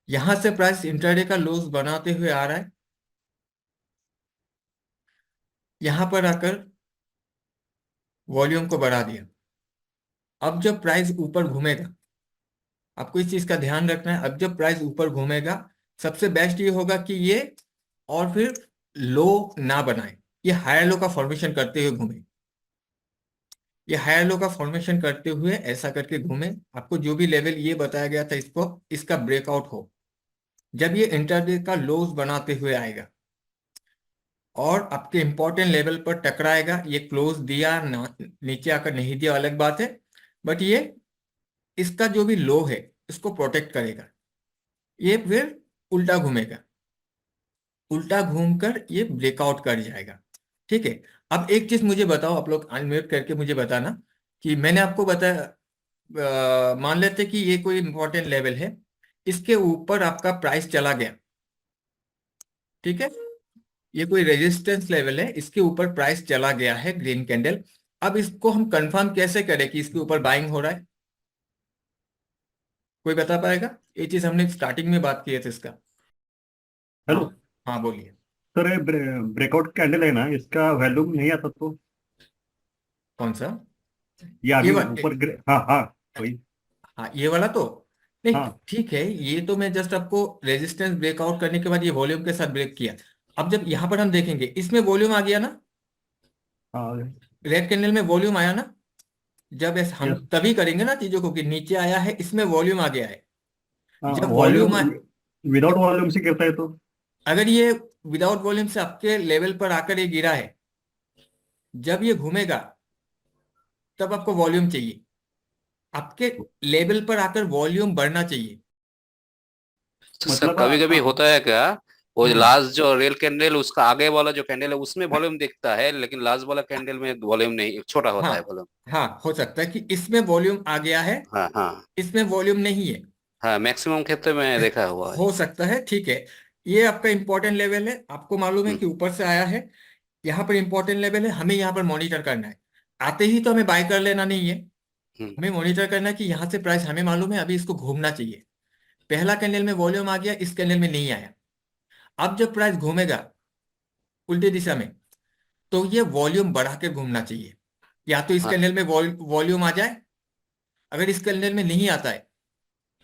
यहां से price intraday का लोस बनाते हुए आ रहा है, यहां पर आकर वॉल्यूम को बढ़ा दिया। अब जब प्राइस ऊपर घूमेगा, आपको इस चीज का ध्यान रखना है, अब जब प्राइस ऊपर घूमेगा सबसे बेस्ट ये होगा कि ये और फिर लो ना बनाए, ये हायर लो का फॉर्मेशन करते हुए घूमे। ये हायर लो का फॉर्मेशन करते हुए ऐसा करके घूमे, आपको जो भी लेवल ये बताया गया था इसको, इसका ब्रेकआउट हो। जब ये इंटरडे का लोज बनाते हुए आएगा और आपके इंपॉर्टेंट लेवल पर टकराएगा, ये क्लोज दिया ना, नीचे आकर नहीं दिया अलग बात है, बट ये इसका जो भी लो है इसको प्रोटेक्ट करेगा। ये फिर उल्टा घूमेगा, उल्टा घूमकर ये ब्रेकआउट कर जाएगा। ठीक है। अब एक चीज मुझे बताओ, आप लोग अनम्यूट करके मुझे बताना कि मैंने आपको बताया, मान लेते कि ये कोई इंपॉर्टेंट लेवल है, इसके ऊपर आपका प्राइस चला गया। ठीक है। ये कोई रेजिस्टेंस लेवल है, इसके ऊपर प्राइस चला गया है ग्रीन कैंडल। अब इसको हम कंफर्म कैसे करें कि इसके ऊपर बाइंग हो रहा है? कोई बता पाएगा? ये चीज हमने स्टार्टिंग में बात की है इसका। हाँ। हेलो हाँ बोलिए। सर, ये ब्रेकआउट कैंडल है ना, इसका वैल्यूम नहीं आता तो? कौन सा? ये ये अभी वा, ऊपर हाँ हाँ, वही। हाँ ये वाला तो नहीं। हाँ ठीक है, ये तो मैं जस्ट आपको रेजिस्टेंस ब्रेकआउट करने के बाद ये वॉल्यूम के साथ ब्रेक किया। अब जब यहां पर हम देखेंगे इसमें वॉल्यूम आ गया ना, हाँ। रेड कैंडल में वॉल्यूम आया ना, जब ऐसा हम यस। तभी करेंगे ना चीजों को कि नीचे आया है इसमें वॉल्यूम आ गया है। हाँ, जब वॉल्यूम वॉल्यूम आए, विदाउट वॉल्यूम से गिरता है तो? अगर ये विदाउट वॉल्यूम से आपके लेवल पर आकर ये गिरा है, जब ये घूमेगा तब आपको वॉल्यूम चाहिए, आपके लेवल पर आकर वॉल्यूम बढ़ना चाहिए। तो सर मतलब कभी कभी होता है क्या, वो हम्म। लास्ट जो रेल कैंडल उसका आगे वाला जो कैंडल है उसमें वॉल्यूम दिखता है, लेकिन लास्ट वाला कैंडल में वॉल्यूम नहीं, छोटा हाँ। होता है वॉल्यूम। हाँ हो सकता है कि इसमें वॉल्यूम आ गया है, हाँ हाँ। इसमें वॉल्यूम नहीं है। हाँ, मैक्सिमम क्षेत्र में देखा हुआ है। हो सकता है। ठीक है। ये आपका इंपॉर्टेंट लेवल है, आपको मालूम है हम्म कि ऊपर से आया है, यहाँ पर इंपॉर्टेंट लेवल है, हमें यहाँ पर मॉनिटर करना है। आते ही तो हमें बाय कर लेना नहीं है, हम्म। हमें मॉनिटर करना है कि यहाँ से प्राइस हमें मालूम है अभी इसको घूमना चाहिए। पहला कैंडल में वॉल्यूम आ गया, इस कैंडल में नहीं आया। अब जब प्राइस घूमेगा उल्टी दिशा में, तो ये वॉल्यूम बढ़ा के घूमना चाहिए। या तो इस हाँ। कैंडल में वॉल्यूम आ जाए, अगर इस कैंडल में नहीं आता है,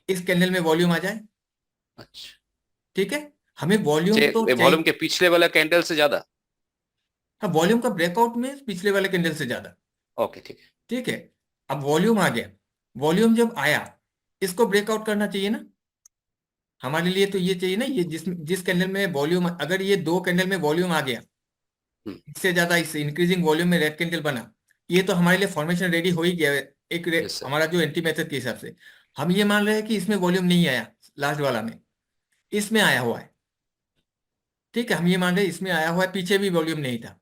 इस कैंडल में वॉल्यूम आ जाए। अच्छा। ठीक है। हमें वॉल्यूम तो वॉल्यूम चाहिए। के पिछले वाला कैंडल से ज्यादा? हाँ, वॉल्यूम का ब्रेकआउट में पिछले वाले कैंडल से ज्यादा। ओके ठीक है। ठीक है। अब वॉल्यूम आ गया, वॉल्यूम जब आया इसको ब्रेकआउट करना चाहिए ना, हमारे लिए तो ये चाहिए ना, ये जिस जिस कैंडल में वॉल्यूम, अगर ये दो कैंडल में वॉल्यूम आ गया, हम्म। इससे ज्यादा इस इंक्रीजिंग वॉल्यूम में रेड कैंडल बना, ये तो हमारे लिए फॉर्मेशन रेडी हो ही गया है। Yes sir. हमारा जो एंटी मेथड के हिसाब से हम ये मान रहे हैं कि इसमें वॉल्यूम नहीं आया, लास्ट वाला में, इसमें आया हुआ है। ठीक है, हम ये मान रहे हैं इसमें आया हुआ है, पीछे भी वॉल्यूम नहीं था,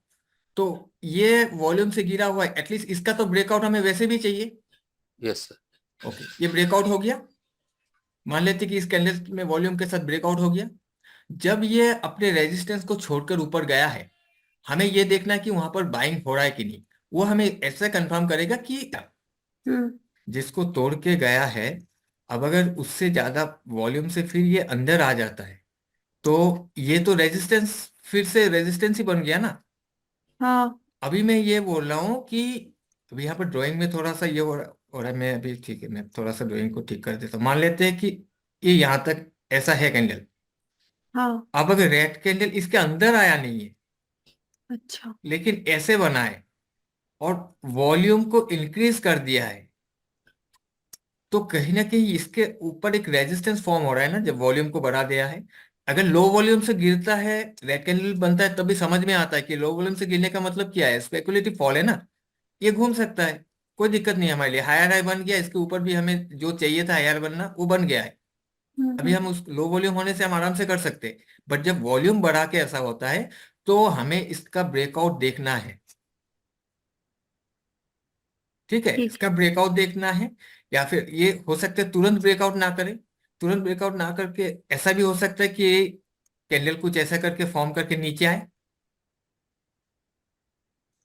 तो ये वॉल्यूम से गिरा हुआ है, एटलीस्ट इसका तो ब्रेकआउट हमें वैसे भी चाहिए। Yes sir. ओके, ये ब्रेकआउट हो गया। मान लेते कि इस कैंडल में वॉल्यूम के साथ ब्रेकआउट हो गया। जब ये अपने रेजिस्टेंस को छोड़कर ऊपर गया है, हमें ये देखना है कि वहां पर बाइंग हो रहा है कि नहीं। वो हमें ऐसा कंफर्म करेगा कि हम्म। जिसको तोड़ के गया है, अब अगर उससे ज्यादा वॉल्यूम से फिर ये अंदर आ जाता है, तो ये तो रेजिस्टेंस, फिर से रेजिस्टेंस ही बन गया ना। हाँ। अभी मैं ये बोल रहा हूँ कि अभी यहाँ पर ड्राइंग में थोड़ा सा ये हो रहा है, मैं अभी ठीक है, मैं थोड़ा सा ड्राइंग को ठीक कर देता हूँ। मान लेते हैं कि ये यहाँ तक ऐसा है कैंडल। हाँ। अब अगर रेड कैंडल इसके अंदर आया नहीं है, अच्छा। लेकिन ऐसे बना है और वॉल्यूम को इंक्रीज कर दिया है, तो कहीं ना कहीं इसके ऊपर एक रेजिस्टेंस फॉर्म हो रहा है ना, जब वॉल्यूम को बढ़ा दिया है। अगर लो वॉल्यूम से गिरता है, रेड कैंडल बनता है, तभी समझ में आता है कि लो वॉल्यूम से गिरने का मतलब क्या है, स्पेकुलेटिव फॉल है ना, ये घूम सकता है। कोई दिक्कत नहीं है हमारे लिए, हायर हाई बन गया, इसके ऊपर भी हमें जो चाहिए था हायर बनना वो बन गया है। अभी हम्म। हम उस लो वॉल्यूम होने से हम आराम से कर सकते हैं। बट जब वॉल्यूम बढ़ा के ऐसा होता है, तो हमें इसका ब्रेकआउट देखना है। ठीक है, ठीक इसका ब्रेकआउट देखना है। या फिर ये हो सकता है तुरंत ब्रेकआउट ना करे, तुरंत ब्रेकआउट ना करके ऐसा भी हो सकता है कि कैंडल कुछ ऐसा करके फॉर्म करके नीचे आए।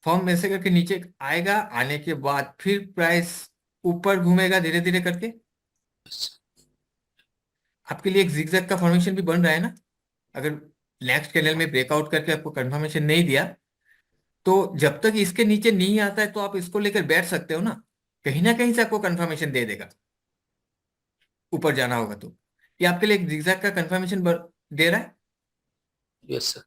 फॉर्म ऐसे करके नीचे आएगा, आने के बाद फिर प्राइस ऊपर घूमेगा धीरे धीरे करके। आपके लिए एक जिगजैग का फॉर्मेशन भी बन रहा है ना। अगर नेक्स्ट कैंडल में ब्रेकआउट करके आपको कंफर्मेशन नहीं दिया, तो जब तक इसके नीचे नहीं आता है तो आप इसको लेकर बैठ सकते हो ना, कहीं ना कहीं से आपको कंफर्मेशन दे देगा, ऊपर जाना होगा तो। ये आपके लिए एक जिगजैग का कंफर्मेशन दे रहा है। Yes sir.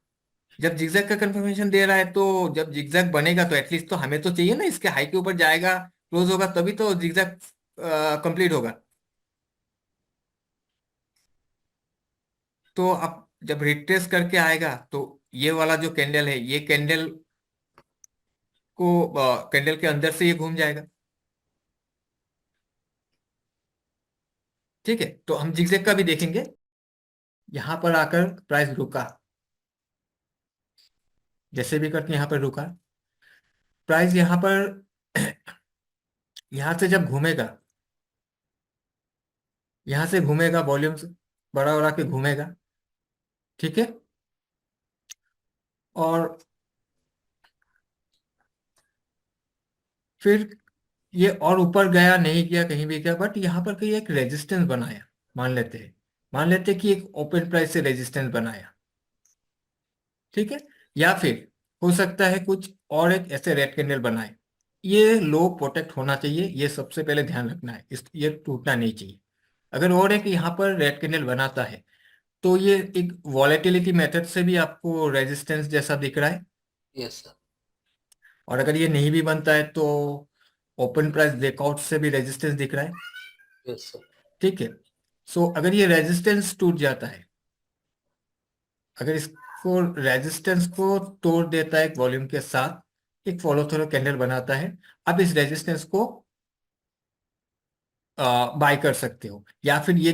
जब जिगजैग का कंफर्मेशन दे रहा है तो जब जिगजैग बनेगा तो एटलीस्ट तो हमें तो चाहिए ना, इसके हाई के ऊपर जाएगा, क्लोज होगा, तभी तो जिगजैग कंप्लीट होगा। तो आप जब रिट्रेस करके आएगा तो ये वाला जो कैंडल है, ये कैंडल को कैंडल के अंदर से ये घूम जाएगा। ठीक है, तो हम जिगजैग का भी देखेंगे। यहां पर आकर प्राइस रुका, जैसे भी करके यहां पर रुका प्राइस, यहां पर यहां से जब घूमेगा, यहां से घूमेगा, वॉल्यूम बड़ा बड़ा के घूमेगा। ठीक है, और फिर ये और ऊपर गया नहीं गया, कहीं भी गया, बट यहाँ पर कहीं एक रेजिस्टेंस बनाया, मान लेते हैं कि एक ओपन प्राइस से रेजिस्टेंस बनाया। ठीक है, या फिर हो सकता है कुछ और एक ऐसे रेड कैंडल बनाए। ये लो प्रोटेक्ट होना चाहिए, ये सबसे पहले ध्यान रखना है, ये टूटना नहीं चाहिए। अगर और एक यहाँ पर रेड कैंडल बनाता है तो ये एक वॉलेटिलिटी मेथड से भी आपको रेजिस्टेंस जैसा दिख रहा है। Yes sir. और अगर ये नहीं भी बनता है तो ओपन प्राइस ब्रेकआउट से भी रेजिस्टेंस दिख रहा है। Yes sir. ठीक है, सो अगर ये रेजिस्टेंस टूट जाता है, अगर इसको रेजिस्टेंस को तोड़ देता है एक वॉल्यूम के साथ, एक फॉलो थ्रू कैंडल बनाता है, आप इस रेजिस्टेंस को बाय कर सकते हो, या फिर ये